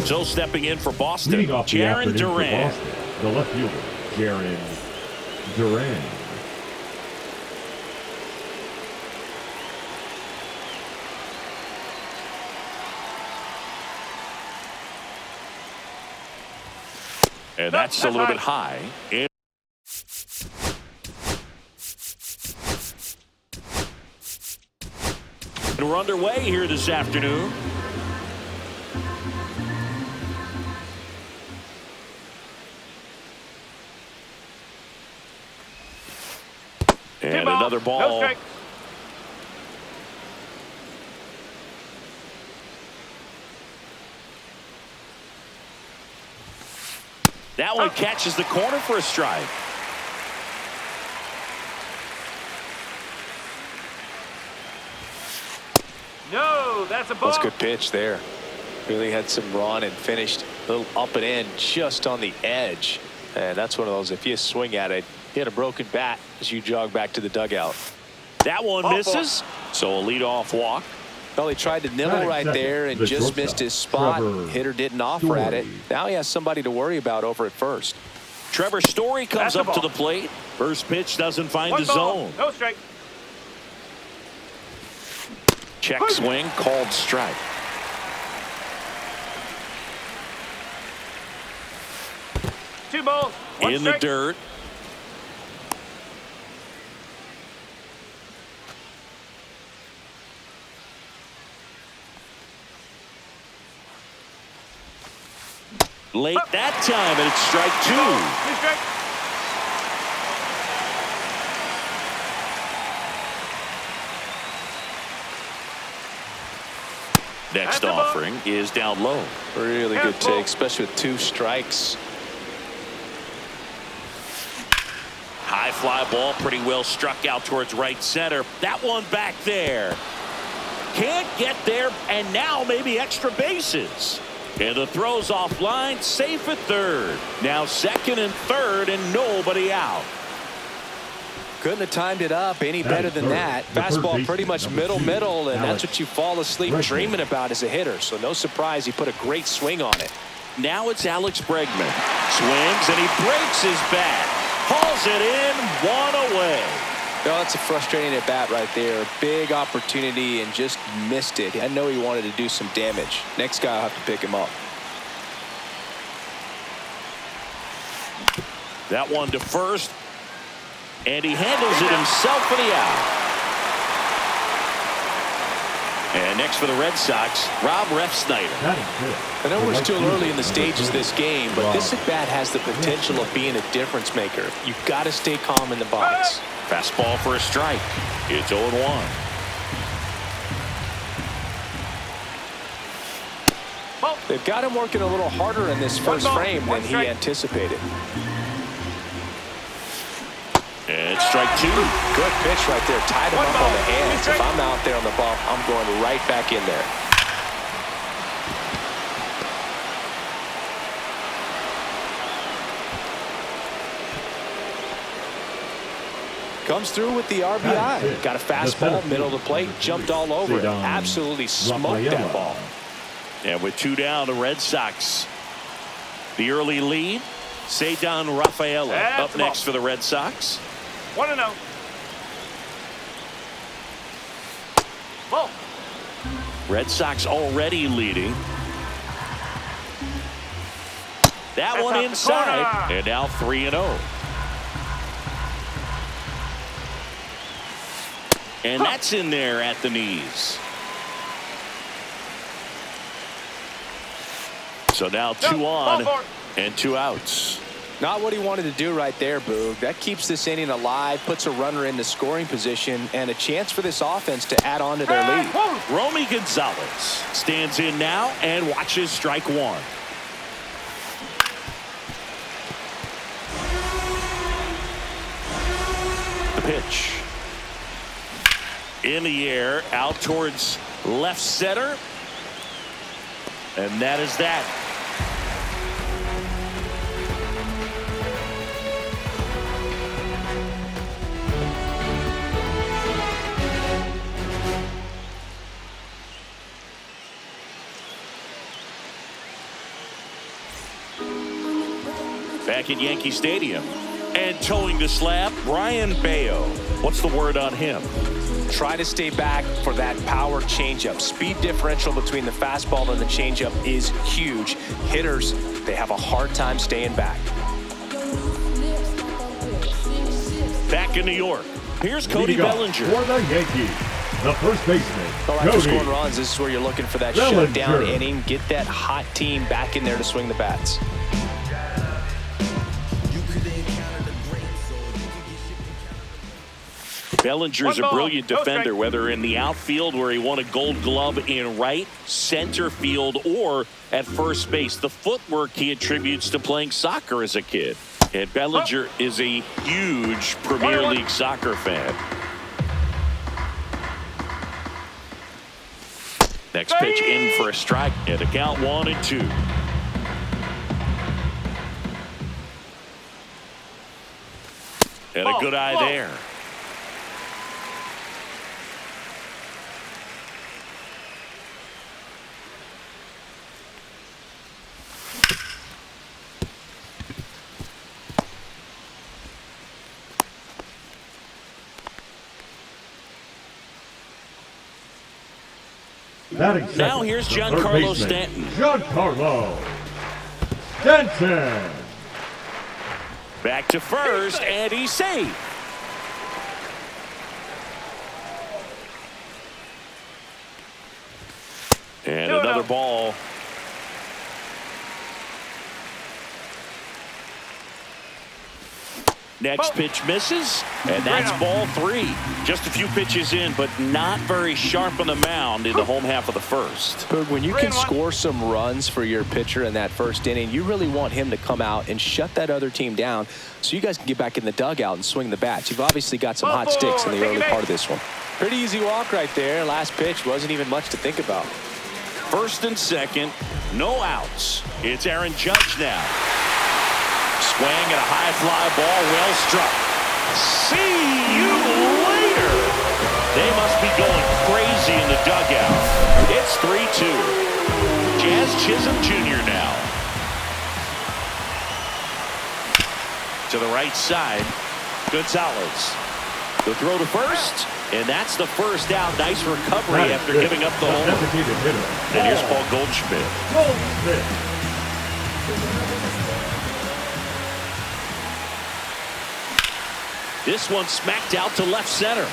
So stepping in for Boston, Leading off the Jaron afternoon for Duran. Boston, the left fielder, Jaron Duran. And that's a little bit high. And we're underway here this afternoon. And another ball. No strike. That one catches the corner for a strike. No, that's a ball. That's a good pitch there. Really had some run and finished a little up and in just on the edge. And that's one of those, if you swing at it, you had a broken bat as you jog back to the dugout. That one misses. So a leadoff walk. Well, he tried to nibble right there and just missed his spot. Hitter didn't offer at it. Now he has somebody to worry about over at first. Trevor Story comes up to the plate. First pitch doesn't find the zone. No strike. Check swing, called strike. Two balls. One In strike. the dirt. Late that time, and it's strike two. Two strike. Next offering is down low. Really good take, especially with two strikes. High fly ball, pretty well struck out towards right center. That one back there. Can't get there, and now maybe extra bases. And the throw's offline, safe at third. Now second and third, and nobody out. Couldn't have timed it up any better than that. Fastball pretty much middle, and that's what you fall asleep dreaming about as a hitter. So no surprise, he put a great swing on it. Now it's Alex Bregman. Swings, and he breaks his bat. Hauls it in, one away. No, that's a frustrating at bat right there. Big opportunity and just missed it. I know he wanted to do some damage. Next guy will have to pick him up. That one to first. And he handles it himself for the out. And next for the Red Sox, Rob Refsnyder. I know we're still early in the stages of this game, but this at bat has the potential of being a difference maker. You've got to stay calm in the box. Fastball for a strike. It's 0-1. They've got him working a little harder in this first frame than he anticipated. And strike two. Good pitch right there. Tied him up on the hands. If I'm out there on the bump, I'm going right back in there. Comes through with the RBI. Got a fastball, middle of the plate, jumped all over it. Absolutely smoked that ball. And with two down, the Red Sox. The early lead. Ceddanne Rafaela up next for the Red Sox. 1-0. Ball. Red Sox already leading. That one inside. And now 3-0. And that's in there at the knees. So now 2 on and 2 outs. Not what he wanted to do right there, Boog. That keeps this inning alive, puts a runner in the scoring position, and a chance for this offense to add on to their lead. Romy Gonzalez stands in now and watches strike one. The pitch. In the air, out towards left center. And that is that. back at Yankee Stadium. And towing the slab, Brian Bayo. What's the word on him? Try to stay back for that power changeup. Speed differential between the fastball and the changeup is huge. Hitters, they have a hard time staying back. Back in New York, here's Cody Leading off Bellinger. for the Yankees, the first baseman, Well, after Cody scoring runs, this is where you're looking for that Bellinger. shutdown inning. Get that hot team back in there to swing the bats. Bellinger's a One ball, brilliant no defender, strike. whether in the outfield where he won a gold glove in right, center field, or at first base. The footwork he attributes to playing soccer as a kid. And Bellinger is a huge Premier 1-1. League soccer fan. Next pitch in for a strike at a count 1-2. And a good eye there. Batting Now second, here's the Giancarlo third baseman, Stanton. Giancarlo Stanton. Back to first, and he's safe. And No, another no. ball. Next pitch misses, and that's ball 3. Just a few pitches in, but not very sharp on the mound in the home half of the first. But when you can 3-1. score some runs for your pitcher in that first inning, you really want him to come out and shut that other team down so you guys can get back in the dugout and swing the bats. You've obviously got some hot sticks in the early part of this one. Pretty easy walk right there. Last pitch wasn't even much to think about. First and second, no outs. It's Aaron Judge now. Swing and a high fly ball, well struck. See you later. They must be going crazy in the dugout. It's 3-2. Jazz Chisholm Jr. now. To the right side, Gonzalez. The throw to first, and that's the first out. Nice recovery Batting after fifth, giving up the the home. designated hitter, And here's Paul Goldschmidt. Goldschmidt. This one smacked out to left center.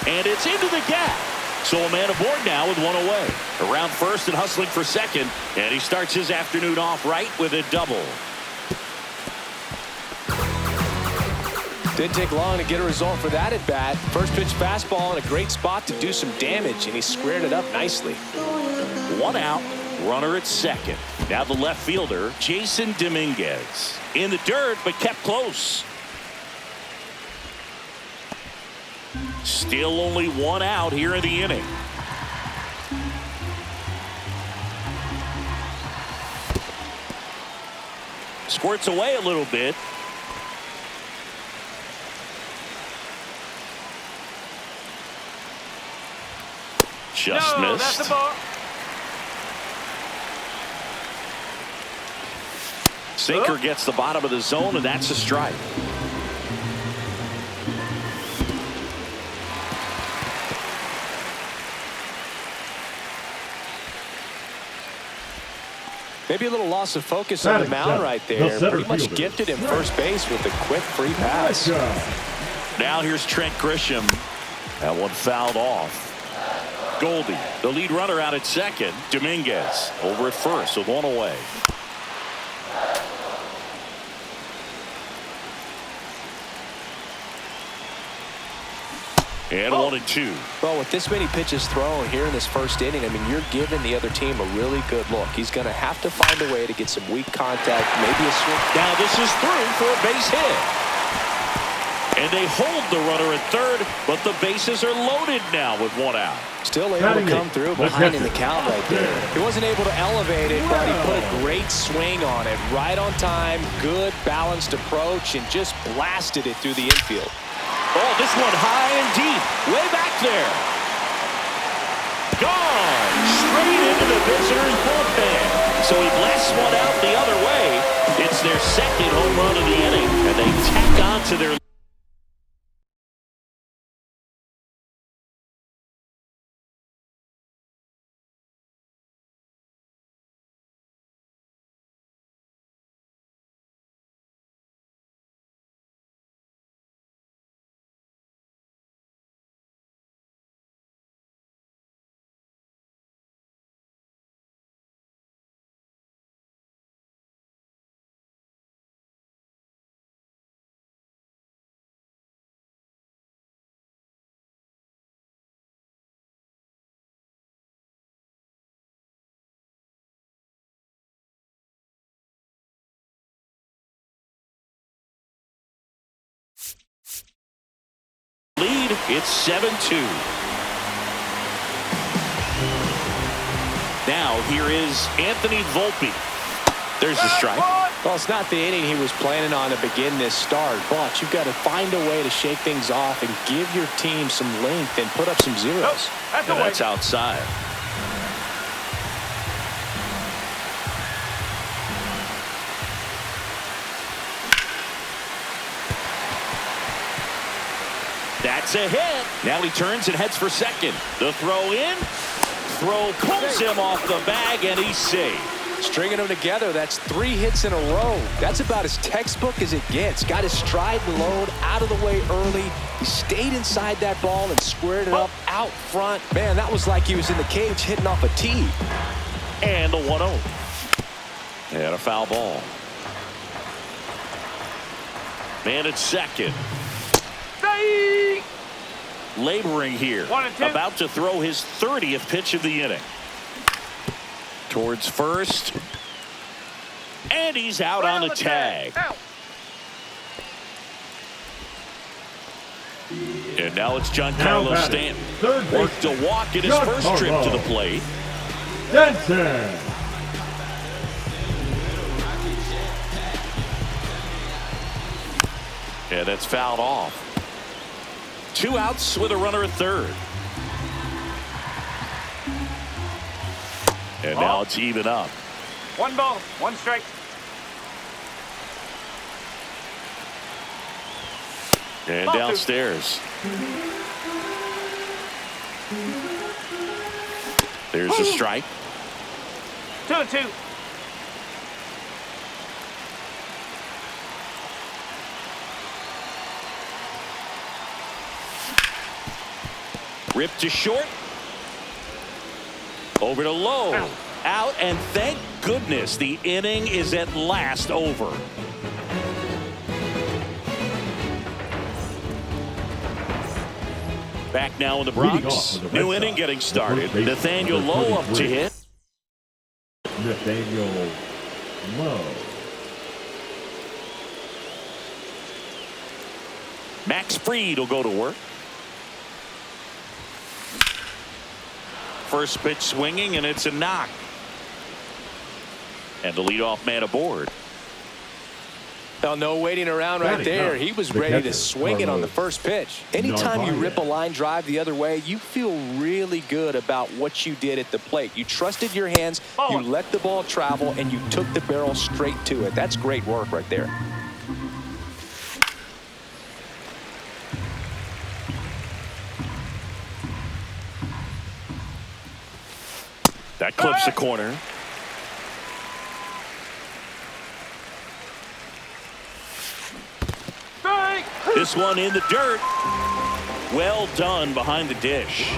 And it's into the gap. So a man aboard now with one away. Around first and hustling for second. And he starts his afternoon off right with a double. Didn't take long to get a result for that at bat. First pitch fastball in a great spot to do some damage, and he squared it up nicely. One out, runner at second. Now the left fielder, Jason Dominguez. In the dirt, but kept close. Still only one out here in the inning. Squirts away a little bit. Just No, missed. that's the ball. Sinker gets the bottom of the zone, and that's a strike. Maybe a little loss of focus on the mound right there. Pretty much gifted him first base with a quick free pass. Now here's Trent Grisham. That one fouled off. Goldie, the lead runner out at second. Dominguez over at first with one away. And 1-2. Well, with this many pitches thrown here in this first inning, I mean, you're giving the other team a really good look. He's going to have to find a way to get some weak contact, maybe a swing. Now this is through for a base hit. And they hold the runner at third, but the bases are loaded now with one out. Still able to come through behind in the count right there. He wasn't able to elevate it, but he put a great swing on it. Right on time, good balanced approach, and just blasted it through the infield. Oh, this one high and deep, way back there. Gone straight into the visitor's bullpen. So he blasts one out the other way. It's That's their second home run of the inning, and they tack on to their lead. It's 7-2. Now here is Anthony Volpe. There's the strike. Well, it's not the inning he was planning on to begin this start, but you've got to find a way to shake things off and give your team some length and put up some zeros. That's And that's outside. That's a hit. Now he turns and heads for second. The throw in. Throw pulls him off the bag, and he's safe. Stringing them together, that's 3 hits in a row. That's about as textbook as it gets. Got his stride and load out of the way early. He stayed inside that ball and squared it up out front. Man, that was like he was in the cage hitting off a tee. And the 1-0. And a foul ball. Man at second. Laboring here. 1-2. About to throw his 30th pitch of the inning. Towards first. And he's out on the tag. And now it's Giancarlo Stanton. Worked to walk in his first trip to the plate. Stanton. And that's fouled off. 2 outs with a runner at third. And now it's even up. 1 ball, 1 strike. And downstairs. There's a strike. 2-2. Ripped to short. Over to low. Out, and thank goodness the inning is at last over. Back now in the Bronx. New inning getting started. Nathaniel Lowe up to hit. Nathaniel Lowe. Max Fried will go to work. First pitch swinging, and it's a knock. And the leadoff man aboard. Well, no waiting around right there. He was ready to swing it on the first pitch. Anytime you rip a line drive the other way, you feel really good about what you did at the plate. You trusted your hands, you let the ball travel, and you took the barrel straight to it. That's great work right there. That clips the corner. This one in the dirt. Well done behind the dish.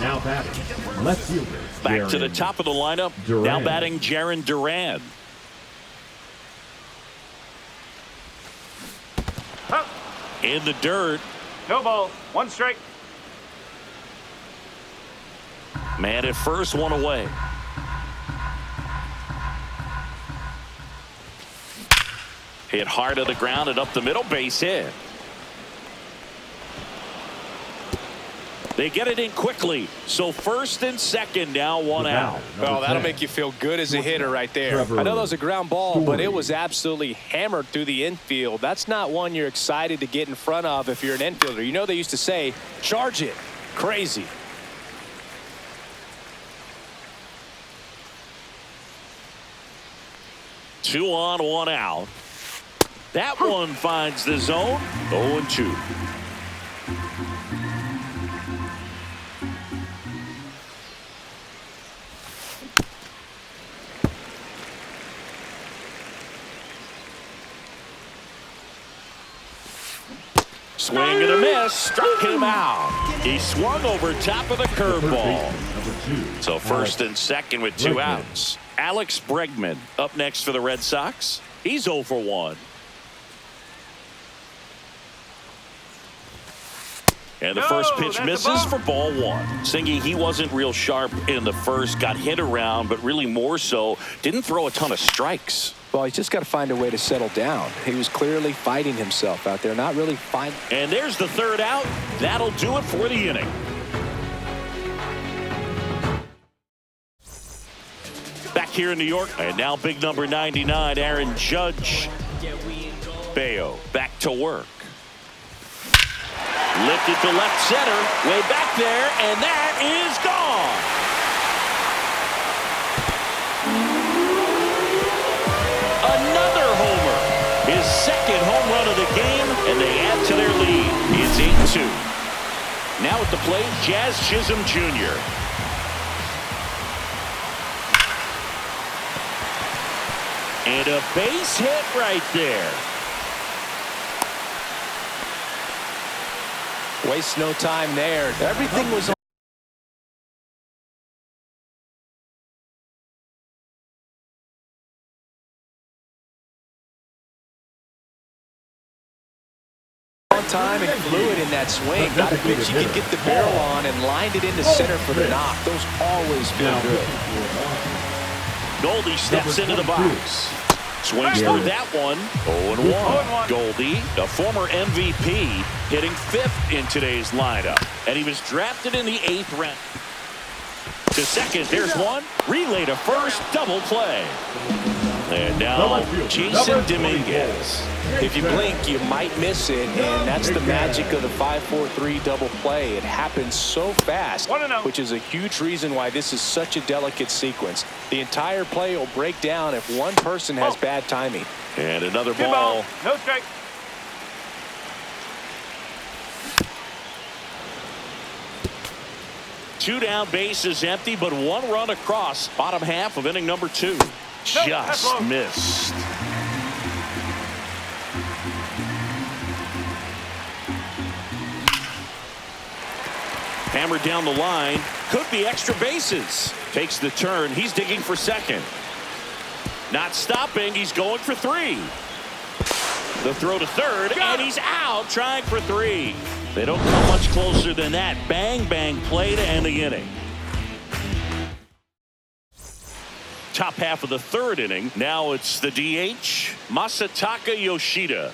Now batting, left fielder. Back to the top of the lineup. Duran. Now batting Jarren Duran. In the dirt. No ball, 1 strike. Man at first, 1 away. Hit hard to the ground and up the middle, base hit. They get it in quickly. So first and second, now 1 out. Well, that'll make you feel good as a hitter right there. I know that was a ground ball, but it was absolutely hammered through the infield. That's not one you're excited to get in front of if you're an infielder. You know they used to say, charge it. Crazy. 2 on, 1 out. That one finds the zone. 0-2. Swing and a miss. Struck him out. He swung over top of the curveball. So first and second with 2 outs. Alex Bregman up next for the Red Sox. He's 0 for 1. And the first pitch misses for ball 1. Singy, he wasn't real sharp in the first. Got hit around, but really more so didn't throw a ton of strikes. Well, he's just got to find a way to settle down. He was clearly fighting himself out there, not really finding. And there's the 3rd out. That'll do it for the inning. Back here in New York, and now big number 99, Aaron Judge. Bayo back to work. Lifted to left center, way back there, and that is gone. Another homer. His 2nd home run of the game, and they add to their lead. It's 8-2. Now at the plate, Jazz Chisholm Jr. And a base hit right there. Waste no time there. Everything was on time and fluid in that swing. Got a pitch he could get the barrel on and lined it into center for the knock. Those always feel good. Goldie steps into the box. Swings through that one. 0-1. Goldie, a former MVP, hitting 5th in today's lineup. And he was drafted in the 8th round. To second, there's one. Relay to first, double play. And now Jason Dominguez. If you blink, you might miss it, and that's the magic of the 5-4-3 double play. It happens so fast, which is a huge reason why this is such a delicate sequence. The entire play will break down if one person has bad timing. And another ball. No strike. Two down, bases empty, but 1 run across. Bottom half of inning number 2. Just missed. Hammered down the line. Could be extra bases. Takes the turn. He's digging for second. Not stopping. He's going for 3. The throw to third, and he's out trying for 3. They don't come much closer than that. Bang, bang play to end the inning. Top half of the 3rd inning. Now it's the DH, Masataka Yoshida.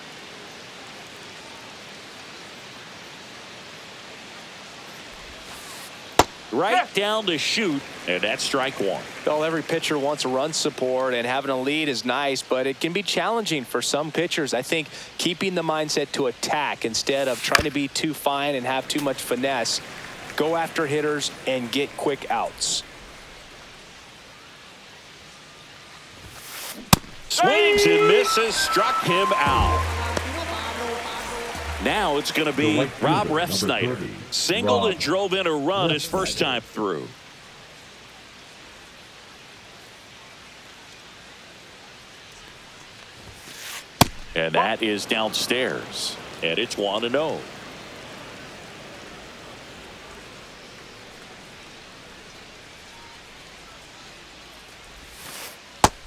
Right down the chute, and that's strike 1. Well, every pitcher wants a run support, and having a lead is nice, but it can be challenging for some pitchers. I think keeping the mindset to attack instead of trying to be too fine and have too much finesse. Go after hitters and get quick outs. Swings and misses, struck him out. Now it's going to be Rob Refsnyder. Singled and drove in a run his first time through. And that is downstairs. And it's 1-0.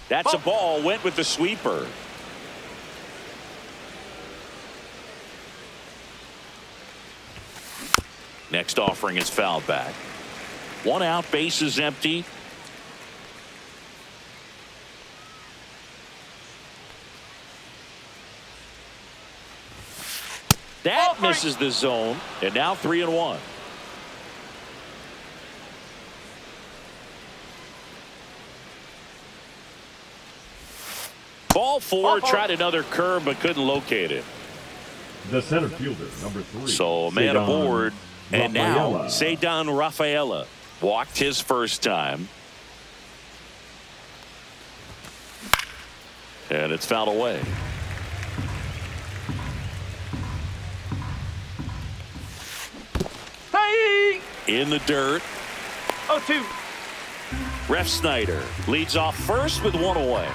That's a ball. Went with the sweeper. Next offering is fouled back. 1 out, bases empty. That misses the zone, and now 3-1. Ball 4, tried another curve but couldn't locate it. The center fielder, number 3. So man aboard. And now Ceddanne Rafaela walked his first time. And it's fouled away. Hey! In the dirt. 0-2. Ref Snyder leads off first with one away.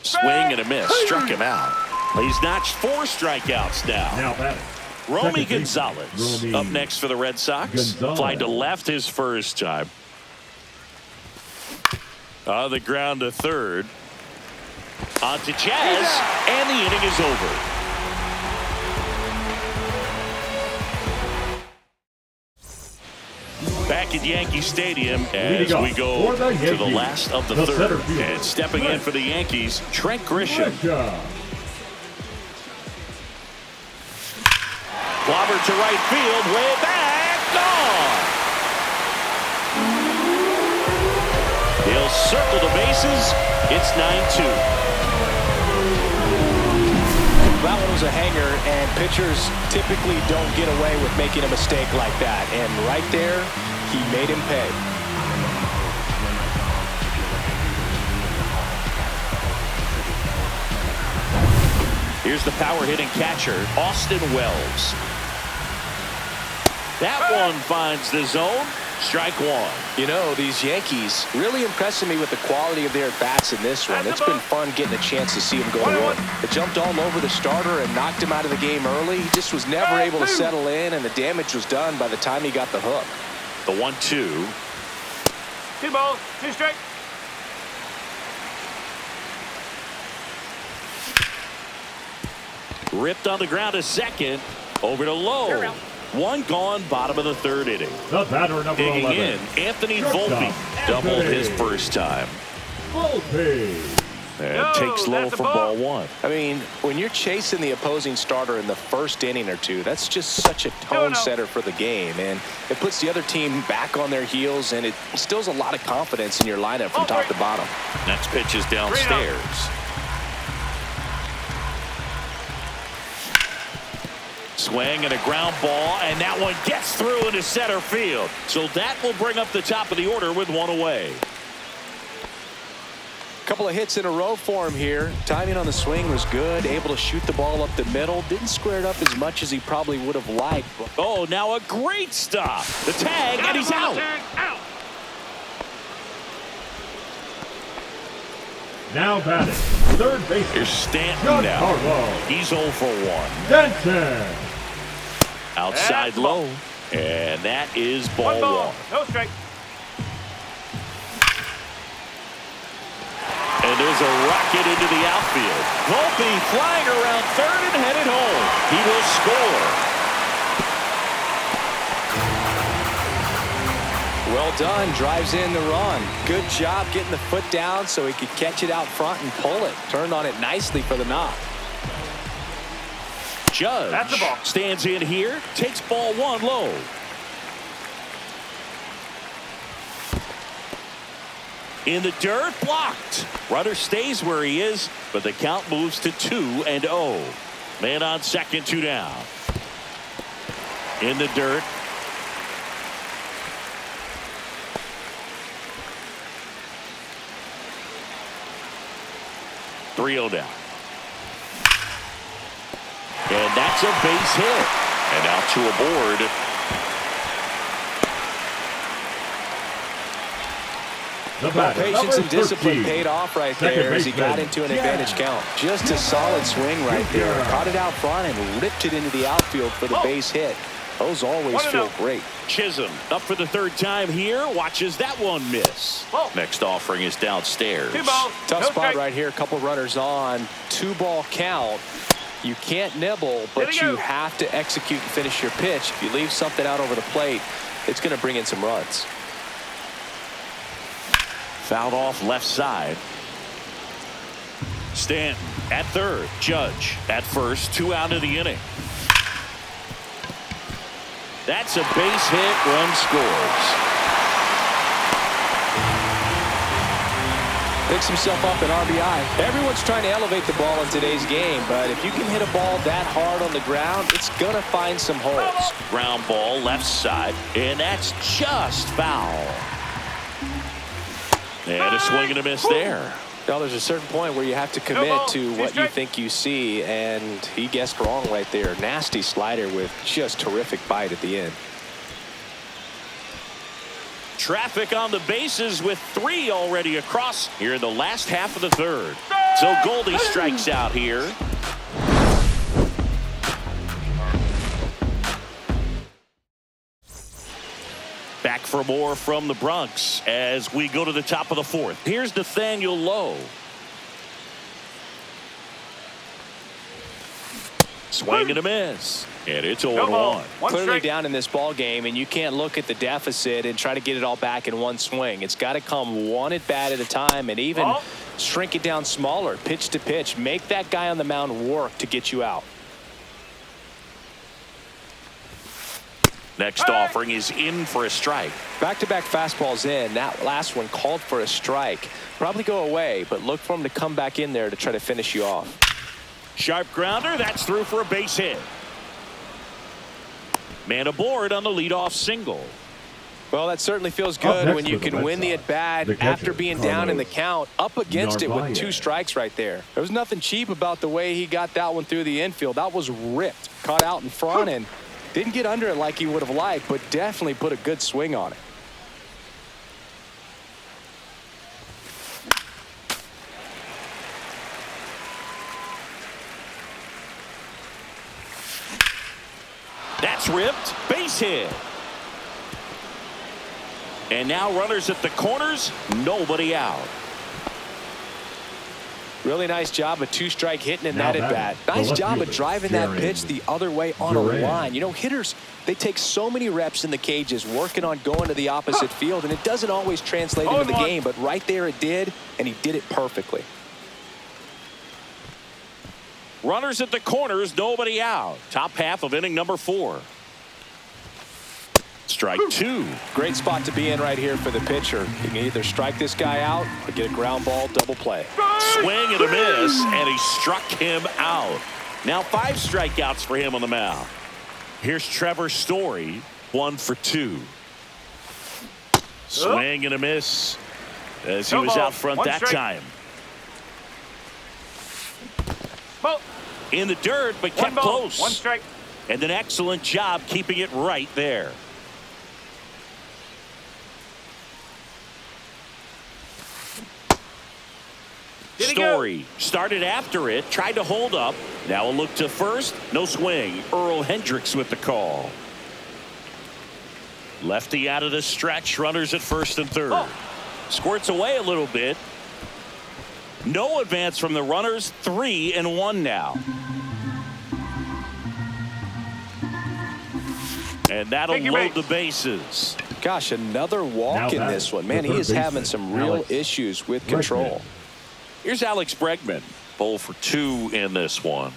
Swing and a miss. Struck him out. He's notched 4 strikeouts now. Now batting. Romy Gonzalez up next for the Red Sox. Fly to left his first time. On the ground to third. On to Jazz. And the inning is over. Back at Yankee Stadium as we go to the last of the third. And stepping in for the Yankees, Trent Grisham. Clobber to right field, way back, gone. He'll circle the bases. It's 9-2. That one was a hanger, and pitchers typically don't get away with making a mistake like that. And right there, he made him pay. Here's the power hitting catcher, Austin Wells. That one finds the zone. Strike one. You know, these Yankees really impressing me with the quality of their bats in this one. It's been fun getting a chance to see them go to work. They jumped all over the starter and knocked him out of the game early. He just was never able to settle in, and the damage was done by the time he got the hook. The 1-2. 2 balls, 2 strikes. Ripped on the ground to second. Over to low. One gone, bottom of the third inning. The batter, number Digging 11. in, Anthony Volpe. Doubled his first time. Volpe. And takes low for ball one. I mean, when you're chasing the opposing starter in the first inning or two, that's just such a tone setter for the game. And it puts the other team back on their heels, and it instills a lot of confidence in your lineup from top to bottom. Next pitch is downstairs. Swing and a ground ball, and that one gets through into center field. So that will bring up the top of the order with one away. Couple of hits in a row for him here. Timing on the swing was good. Able to shoot the ball up the middle. Didn't square it up as much as he probably would have liked. Oh, now a great stop. The tag, and he's out. Now batting. Third base. Here's Stanton now. He's 0 for 1. Stanton. Outside low. And that is ball 1. No strike. And there's a rocket into the outfield. Volpe flying around third and headed home. He will score. Well done. Drives in the run. Good job getting the foot down so he could catch it out front and pull it. Turned on it nicely for the knock. Judge That's the ball. Stands in here. Takes ball 1 low. In the dirt, blocked. Runner stays where he is, but the count moves to 2-0. Man on second, 2 down. In the dirt. .3-0 down. And that's a base hit. And out to a board. Well, patience and discipline paid off right there as he got into an advantage count. Just a solid swing right there. Caught it out front and ripped it into the outfield for the base hit. Those always feel great. Chisholm up for the third time here. Watches that one miss. Next offering is downstairs. 2 balls. Tough spot right here. A couple runners on. 2-ball count. You can't nibble, but you have to execute and finish your pitch. If you leave something out over the plate, it's going to bring in some runs. Fouled off left side. Stanton at third. Judge at first. 2 out of the inning. That's a base hit. Run scores. Picks himself up an RBI. Everyone's trying to elevate the ball in today's game, but if you can hit a ball that hard on the ground, it's going to find some holes. Ground ball left side, and that's just foul. And a swing and a miss there. Now, there's a certain point where you have to commit to what you think you see, and he guessed wrong right there. Nasty slider with just terrific bite at the end. Traffic on the bases with 3 already across here in the last half of the third. So Goldie strikes out here. Back for more from the Bronx as we go to the top of the fourth. Here's Nathaniel Lowe. Swing and a miss. And it's 0-1. Clearly down in this ball game, and you can't look at the deficit and try to get it all back in one swing. It's got to come one at bat at a time, and even shrink it down smaller, pitch to pitch. Make that guy on the mound work to get you out. Next offering is in for a strike. Back-to-back fastballs in. That last one called for a strike. Probably go away, but look for him to come back in there to try to finish you off. Sharp grounder. That's through for a base hit. Man aboard on the leadoff single. Well, that certainly feels good when you can win the at-bat after being down in the count, up against it with 2 strikes right there. There was nothing cheap about the way he got that one through the infield. That was ripped, caught out in front, and didn't get under it like he would have liked, but definitely put a good swing on it. That's ripped. Base hit. And now runners at the corners. Nobody out. Really nice job of 2-strike hitting in that at bat. Nice job of driving that pitch the other way on a line. You know, hitters, they take so many reps in the cages working on going to the opposite field, and it doesn't always translate into the game, but right there it did, and he did it perfectly. Runners at the corners, nobody out. Top half of inning number 4. Strike 2. Great spot to be in right here for the pitcher. You can either strike this guy out or get a ground ball double play. Swing and a miss, and he struck him out. Now 5 strikeouts for him on the mound. Here's Trevor Story, 1 for 2. Swing and a miss as he was out front that time. In the dirt, but kept close. 1 strike. And an excellent job keeping it right there. Story started after it, tried to hold up. Now a look to first. No swing. Earl Hendricks with the call. Lefty out of the stretch. Runners at first and third. Squirts away a little bit. No advance from the runners. 3-1 now. And that'll load the bases. Gosh, another walk in this one. Man, he is having some real issues with control. Here's Alex Bregman. 0 for 2 in this one.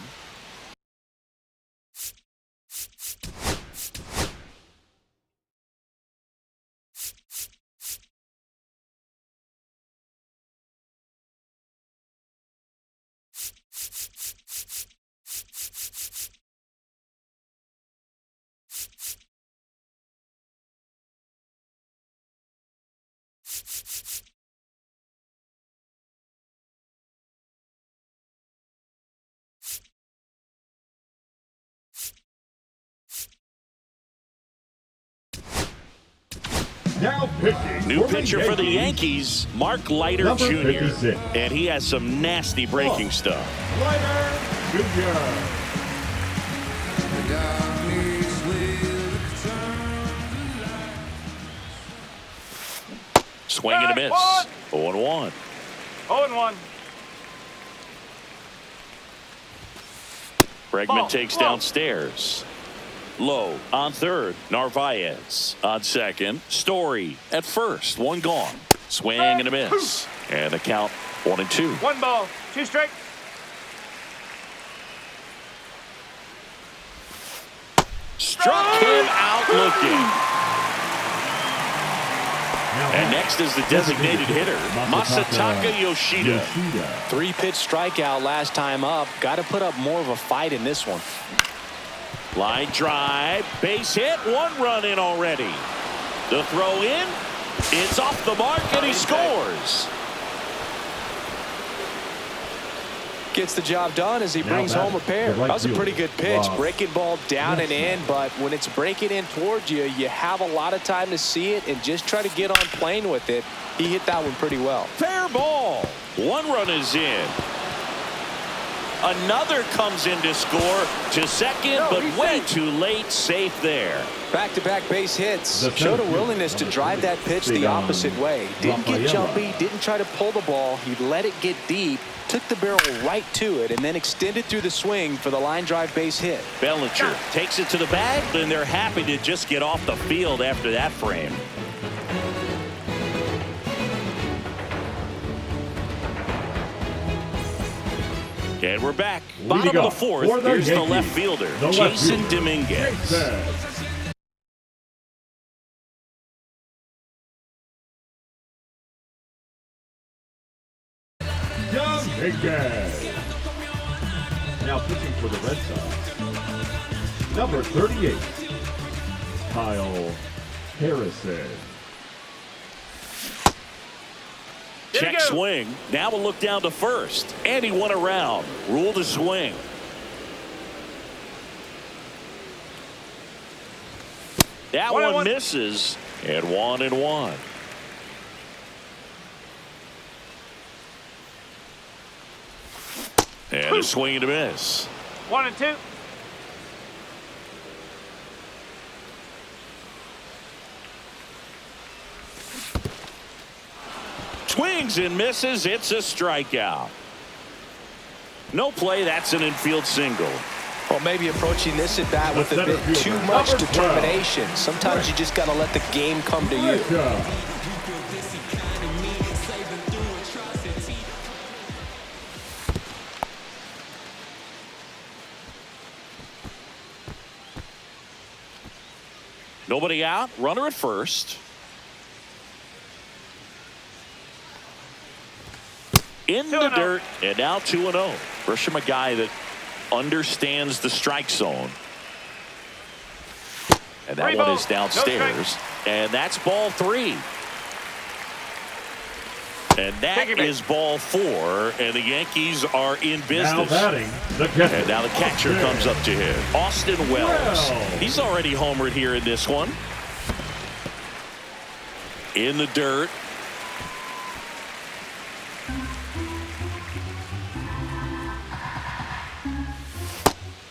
Now pitching. New pitcher for the Yankees, Mark Leiter Number Jr. 56. And he has some nasty breaking stuff. Leiter Jr. Swing and a miss. 0-1. 0-1. Bregman takes downstairs. Low on third. Narvaez on second. Story at first. 1 gone. Swing and a miss. And the count 1-2. 1 ball. 2 strikes. Struck him out looking. And next is the designated hitter, Masataka Yoshida. 3-pitch strikeout last time up. Got to put up more of a fight in this one. Line drive, base hit, 1 run in already. The throw in, It's off the mark, and he scores. Gets the job done as he brings home a pair. That was a pretty good pitch. Breaking ball down and in, but when it's breaking in towards you, you have a lot of time to see it and just try to get on plane with it. He hit that one pretty well. Fair ball. One run is in. Another comes in to score to second, but way too late. Safe there. Back-to-back base hits. Showed a willingness to drive that pitch the opposite way. Didn't get jumpy, didn't try to pull the ball. He let it get deep, took the barrel right to it, and then extended through the swing for the line drive base hit. Bellinger takes it to the bag, and they're happy to just get off the field after that frame. And we're back. Bottom of the fourth. Here's the left fielder, Jason Dominguez. Dominguez. Now pitching for the Red Sox, number 38, Kyle Harrison. Check swing. Now we'll look down to first. And he won around. Rule to swing. That one misses. And 1-1. And a swing and a miss. 1-2. Swings and misses. It's a strikeout. No play. That's an infield single. Well, maybe approaching this at bat with a bit too much determination. Sometimes you just got to let the game come to you. Nobody out. Runner at first. In the dirt, and now 2-0. Grisham, a guy that understands the strike zone. And that one is downstairs. And that's ball 3. And that is ball 4. And the Yankees are in business. And now the catcher comes up to him. Austin Wells. He's already homered here in this one. In the dirt.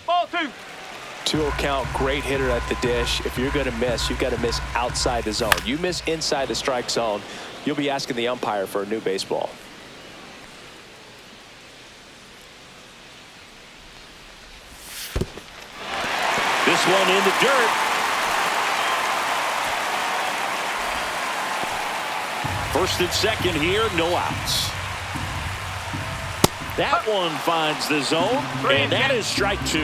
Ball 2. 2-0 count, great hitter at the dish. If you're going to miss, you've got to miss outside the zone. You miss inside the strike zone, you'll be asking the umpire for a new baseball. This one in the dirt. First and second here, no outs. That one finds the zone, and that is strike 2.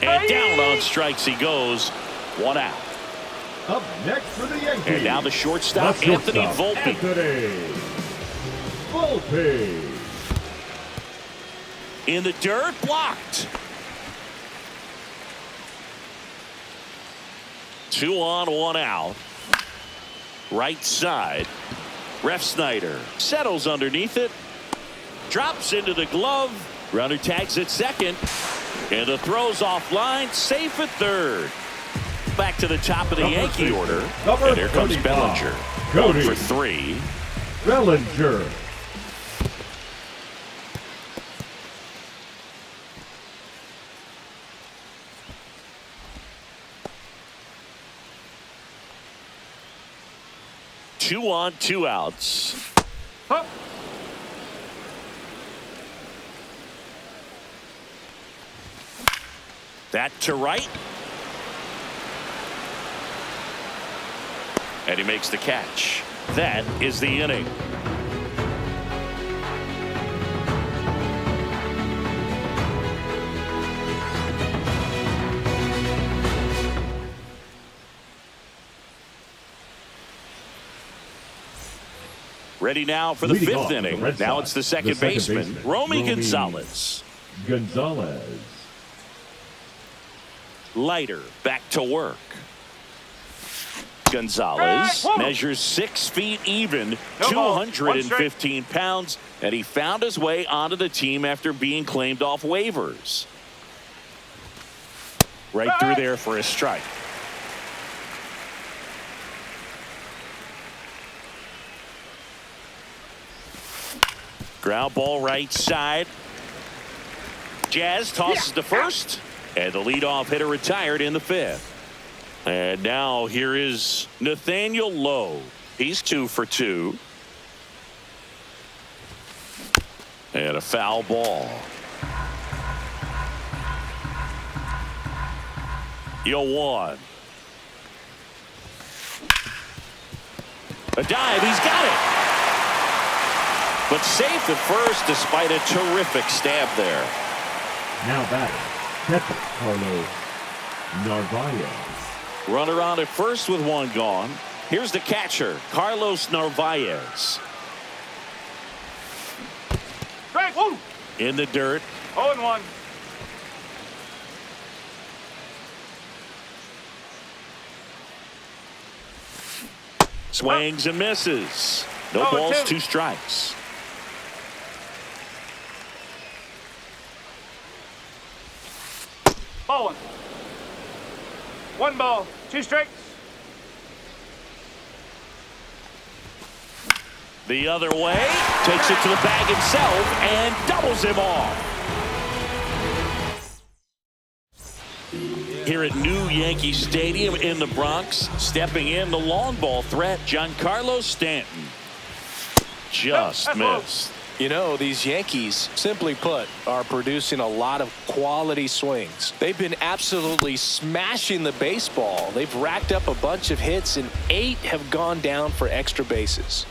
And down on strikes he goes. 1 out. Up next for the Yankees. And now the shortstop, Anthony Volpe. In the dirt, blocked. 2 on, 1 out. Right side. Refsnyder settles underneath it. Drops into the glove. Runner tags at second. And the throw's offline. Safe at third. Back to the top of the Yankee order. And here comes Bellinger. Going for 3. Bellinger. Two on, 2 outs. Huh. That to right. And he makes the catch. That is the inning. Ready now for the 5th inning. Now it's the second baseman, Romy Gonzalez. Leiter back to work. Gonzalez Whoa. measures 6 feet even, No ball. 215 pounds, and he found his way onto the team after being claimed off waivers. Right through there for a strike. Ground ball right side. Jazz tosses to first, and the leadoff hitter retired in the 5th. And now here is Nathaniel Lowe. He's 2 for 2. And a foul ball. 0-1. A dive, he's got it. But safe at first despite a terrific stab there. Now batting, catcher Carlos Narvaez. Runner on at first with 1 gone. Here's the catcher, Carlos Narvaez. Strike. Woo. In the dirt. 0-1. Swings and misses. No 0-2. balls, 2 strikes. Ball 1. 1 ball, 2 strikes. The other way, takes it to the bag himself and doubles him off. Here at New Yankee Stadium in the Bronx, stepping in the long ball threat, Giancarlo Stanton. Just missed. You know, these Yankees, simply put, are producing a lot of quality swings. They've been absolutely smashing the baseball. They've racked up a bunch of hits, and 8 have gone down for extra bases.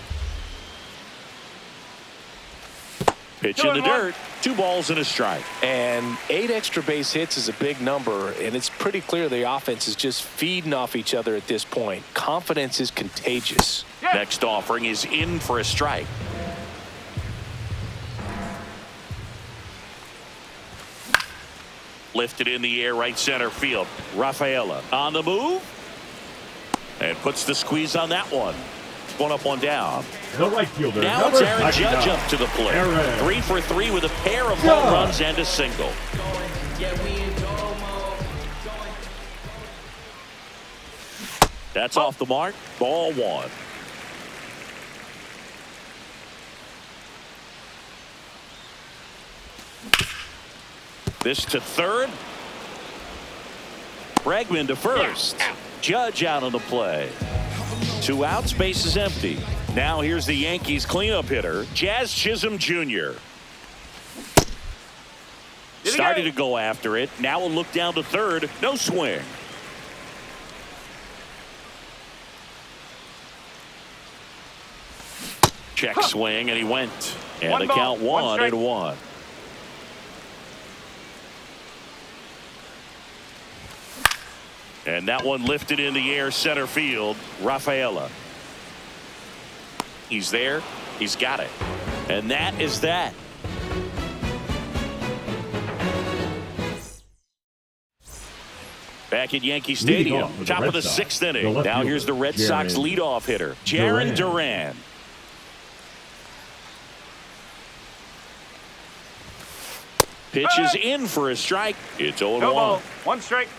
Pitch in the dirt. 2 balls and a strike. And 8 extra base hits is a big number, and it's pretty clear the offense is just feeding off each other at this point. Confidence is contagious. Yeah. Next offering is in for a strike. Lifted in the air, right center field. Rafaela on the move. And puts the squeeze on that one. 1 up, 1 down. The right fielder. Now it's number Aaron Judge 99, up to the plate. Aaron 3 for 3 with a pair of Judge. home runs and a single. That's off the mark. Ball 1. This to third. Bregman to first. Judge out on the play. 2 outs, base is empty. Now here's the Yankees cleanup hitter, Jazz Chisholm Jr. Started to go after it. Now we'll look down to third. No swing. Check swing, and he went. And 1 the ball, count 1 1 strike. and 1. And that one lifted in the air, center field. Rafaela. He's there. He's got it. And that is that. Back at Yankee Stadium, off with top the of the Red Sox, 6th the inning. left Now here's the fielder, Red Sox Jarren leadoff hitter, Jarren Duran. Duran. Pitch is in for a strike. It's 0-1. No ball, 1 strike.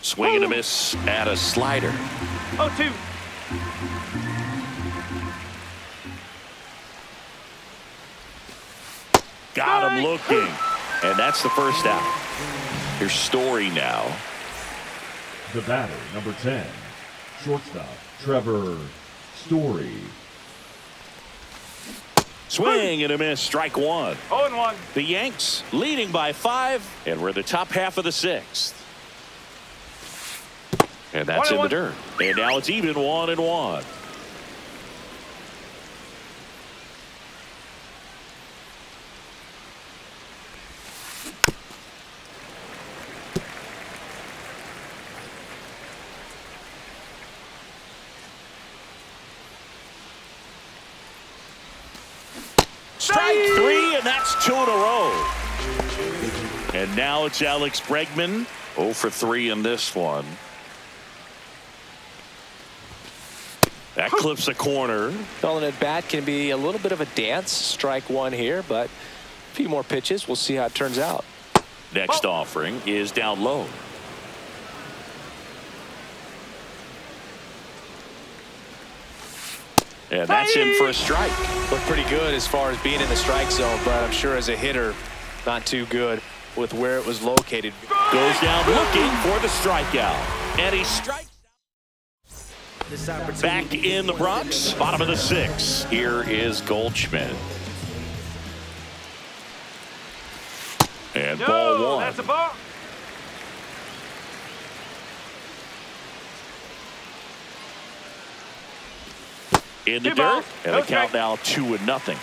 Swing and a miss at a slider. 0-2. Got him looking. And that's the first out. Here's Story now. The batter, number 10, shortstop Trevor Story. Swing and a miss, strike 1. 0-1. The Yanks leading by 5, and we're in the top half of the 6th. And that's in the 1-1. dirt. And now it's even 1-1. Strike 3, and that's 2 in a row. And now it's Alex Bregman. 0 for 3 in this one. That clips a corner. Calling it bat can be a little bit of a dance. Strike one here, but a few more pitches. We'll see how it turns out. Next offering is down low. And that's in for a strike. Looked pretty good as far as being in the strike zone, but I'm sure as a hitter, not too good with where it was located. Goes down looking for the strikeout. And he strikes. Back in the Bronx, bottom of the 6th. Here is Goldschmidt. And ball 1. That's a ball. In the 2 dirt, balls, and no the count strike. now 2-0.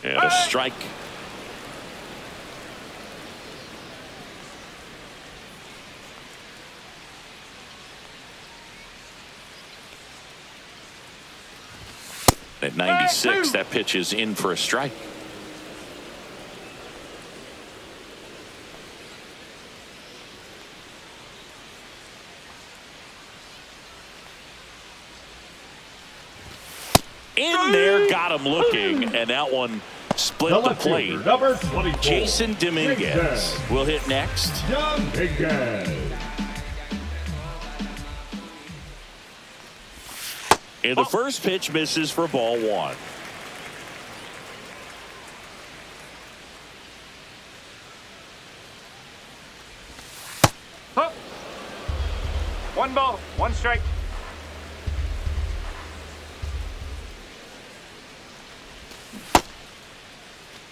And a strike. At 96, that pitch is in for a strike. In there, got him looking, and that one split the plate. Number 24. Jason Dominguez will hit next. Dominguez. And the first pitch misses for ball 1. Huh. 1 ball, 1 strike.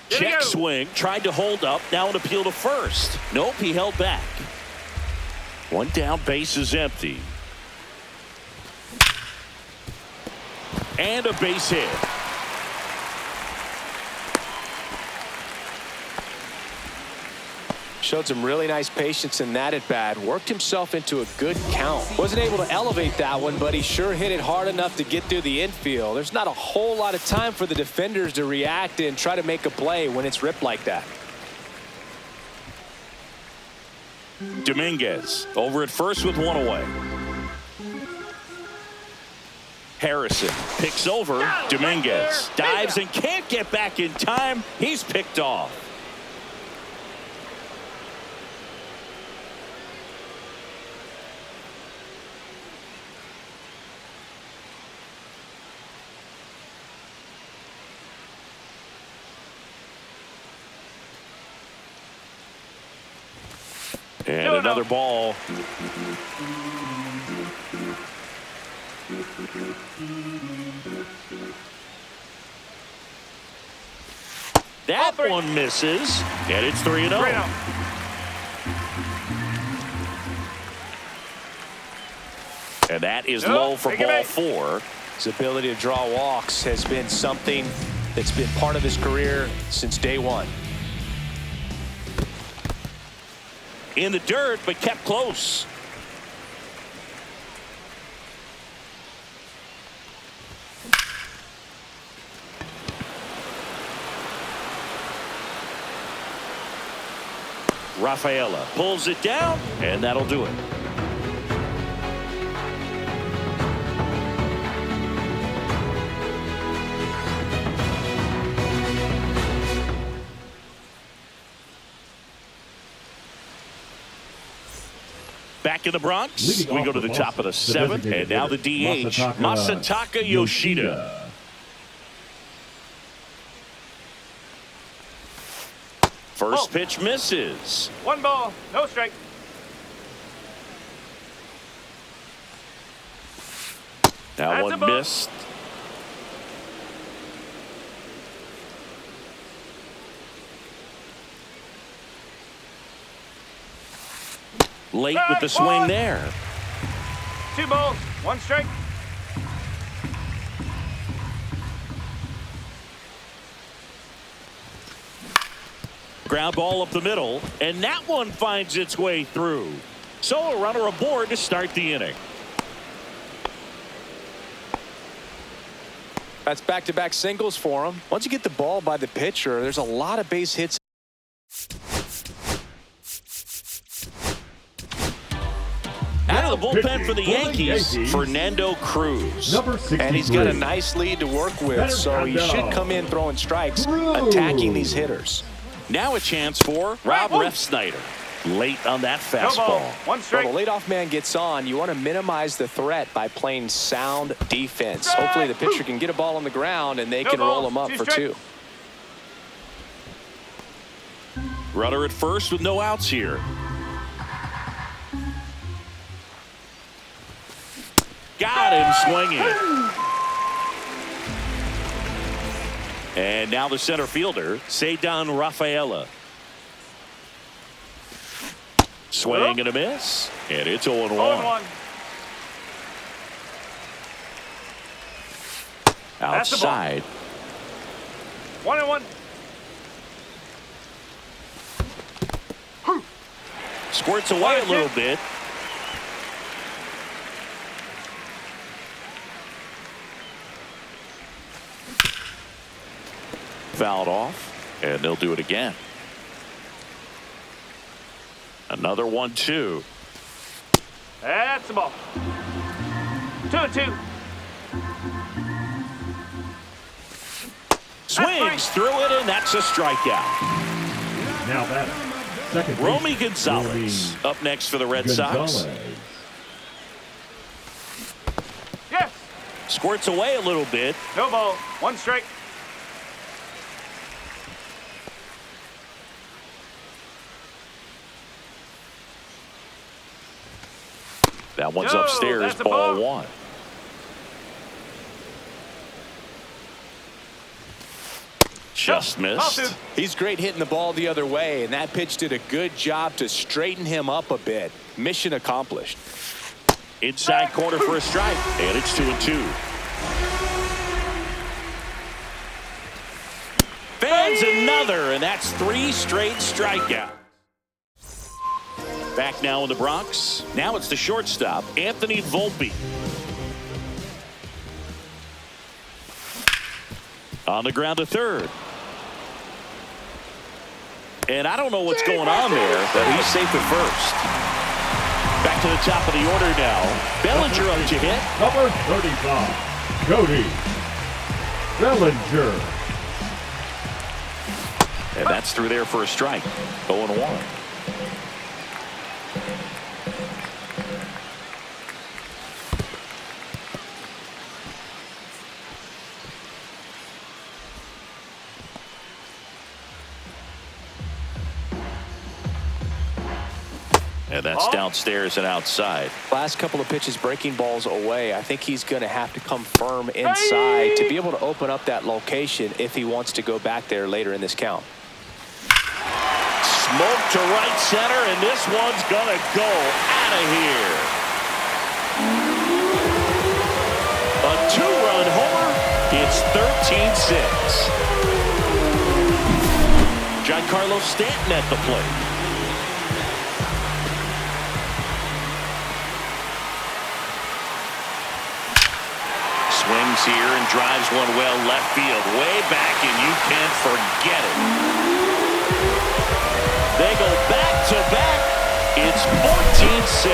Check swing, tried to hold up, now an appeal to first. Nope, he held back. 1 down, base is empty. And a base hit. Showed some really nice patience in that at bat. Worked himself into a good count. Wasn't able to elevate that one, but he sure hit it hard enough to get through the infield. There's not a whole lot of time for the defenders to react and try to make a play when it's ripped like that. Dominguez over at first with 1 away. Harrison picks over. Dominguez dives and can't get back in time. He's picked off. And another ball. That one misses, and it's 3-0. And that is low for ball 4. His ability to draw walks has been something that's been part of his career since day 1. In the dirt, but kept close. Rafaela pulls it down, and that'll do it. Back in the Bronx, we go to the top of the 7th, and now the DH, Masataka Yoshida. First pitch misses. 1 ball, no strike. That one missed. Late with the swing there. 2 balls, 1 strike. Ground ball up the middle, and that one finds its way through. So a runner aboard to start the inning. That's back-to-back singles for him. Once you get the ball by the pitcher, there's a lot of base hits. Out of the bullpen for the Yankees, Fernando Cruz. Number 63. And he's got a nice lead to work with, so he should come in throwing strikes, attacking these hitters. Now a chance for Rob Refsnyder. Late on that fastball. One strike. When the leadoff man gets on, you want to minimize the threat by playing sound defense. Hopefully the pitcher can get a ball on the ground and they can roll him up for two. Runner at first with no outs here. Got him swinging. And now the center fielder, Cedar Rafaela. Swing and a miss. And it's 0-1. Outside. 1-1. Squirts away a little bit. Fouled off, and they'll do it again. Another 1-2. That's the ball. 2-2. Swings through it, and that's a strikeout. Now batting, second Romy baseman, Gonzalez up next for the Red Sox. Yes. Squirts away a little bit. No ball. One strike. That one's No, upstairs, that's a ball ball. 1. Just missed. He's great hitting the ball the other way, and that pitch did a good job to straighten him up a bit. Mission accomplished. Inside corner for a strike, and it's 2-2. Fans another, and that's 3 straight strikeouts. Back now in the Bronx. Now it's the shortstop, Anthony Volpe. On the ground to third. And I don't know what's going on there, but he's safe at first. Back to the top of the order now. Bellinger up to hit. Number 35, Cody Bellinger. And that's through there for a strike. 0-1. And that's downstairs and outside. Last couple of pitches breaking balls away. I think he's going to have to come firm inside to be able to open up that location if he wants to go back there later in this count. Smoke to right center, and this one's going to go out of here. A 2-run homer. It's 13-6. Giancarlo Stanton at the plate. Swings here and drives one well left field, way back, and you can't forget it. They go back to back. It's 14-6.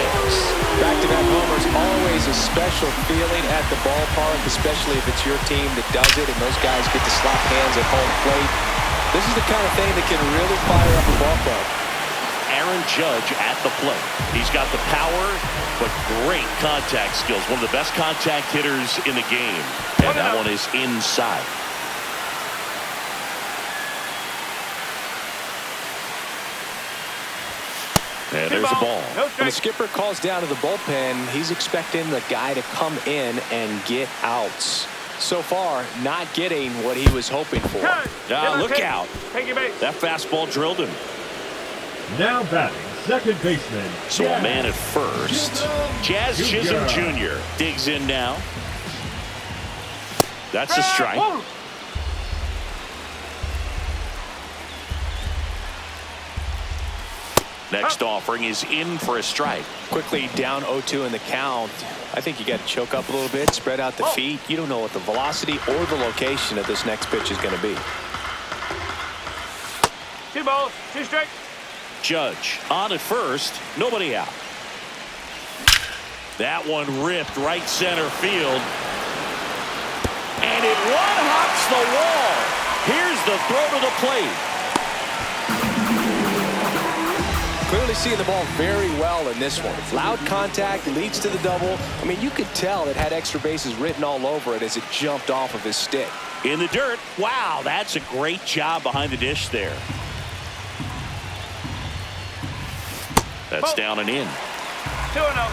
Back-to-back homers, always a special feeling at the ballpark, especially if it's your team that does it and those guys get to slap hands at home plate. This is the kind of thing that can really fire up a ball club. Aaron Judge at the plate. He's got the power, but great contact skills. One of the best contact hitters in the game. And that one is inside. And there's a ball. When the skipper calls down to the bullpen, he's expecting the guy to come in and get outs. So far, not getting what he was hoping for. Look out. That fastball drilled him. Now batting, second baseman. So a man at first. Jazz Chisholm Jr. digs in now. That's a strike. Next offering is in for a strike. Quickly down 0-2 in the count. I think you got to choke up a little bit, spread out the feet. You don't know what the velocity or the location of this next pitch is going to be. 2 balls, 2 strikes. Judge on at first, nobody out. That one ripped right center field. And it one-hops the wall. Here's the throw to the plate. Clearly seeing the ball very well in this one. Loud contact leads to the double. I mean, you could tell it had extra bases written all over it as it jumped off of his stick. In the dirt. Wow, that's a great job behind the dish there. That's down and in. 2-0.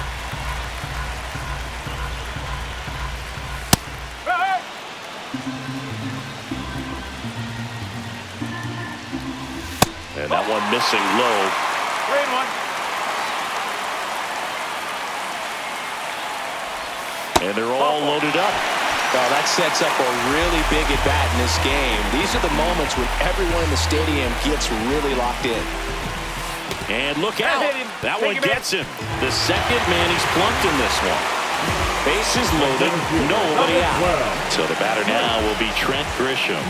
And that one missing low. 3-1. And they're all loaded up. Well, that sets up a really big at bat in this game. These are the moments when everyone in the stadium gets really locked in. And look out. That one gets him. The second man he's plunked in this one. Bases loaded, nobody out. So the batter now will be Trent Grisham.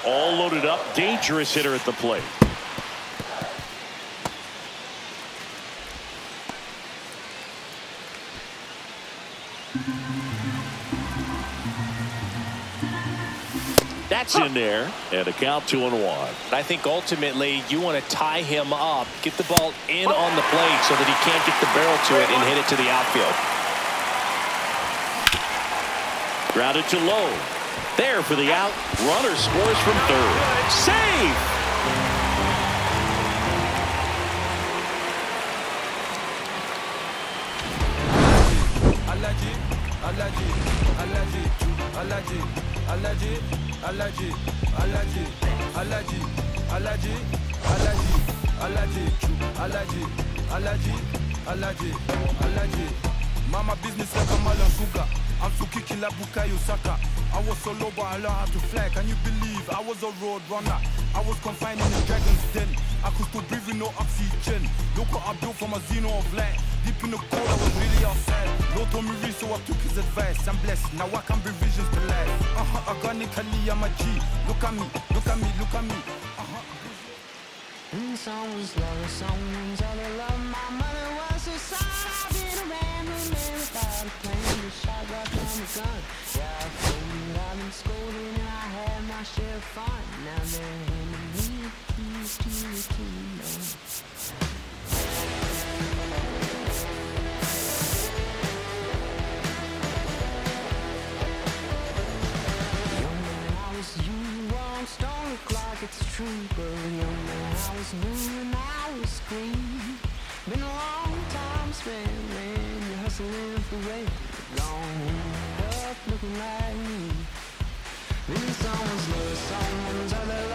All loaded up, dangerous hitter at the plate. That's in there, and a count 2-1. I think ultimately you want to tie him up, get the ball in on the plate so that he can't get the barrel to it and hit it to the outfield. Grounded to low. There for the out. Runner scores from third. Save! Mama business like a Malan Suga. I'm so kicking like Bukayo Saka. I was so low but I learned how to fly. Can you believe I was a road runner? I was confined in the dragon's den. I could still breathe with no oxygen. Look what I built from a xeno of light. Deep in the cold I was really outside. Lord told me read so I took his advice. I'm blessed, now I can bring visions to life. Organically I'm a G. Look at me, look at me, look at me. And someone's love, someone's other love. My mother was a son. I've been around the man without a plan. The shot got from the gun. Yeah, I've folded, I've been scolded, and I had my share of fun. Now they're handing me the keys to the kingdom. Young man, I was you, wrong, stone look like it's true, but young man, I was new and I was green. Been a long time spent, man. You're hustling for rent. Long up looking like me. Been someone's love, someone's other love.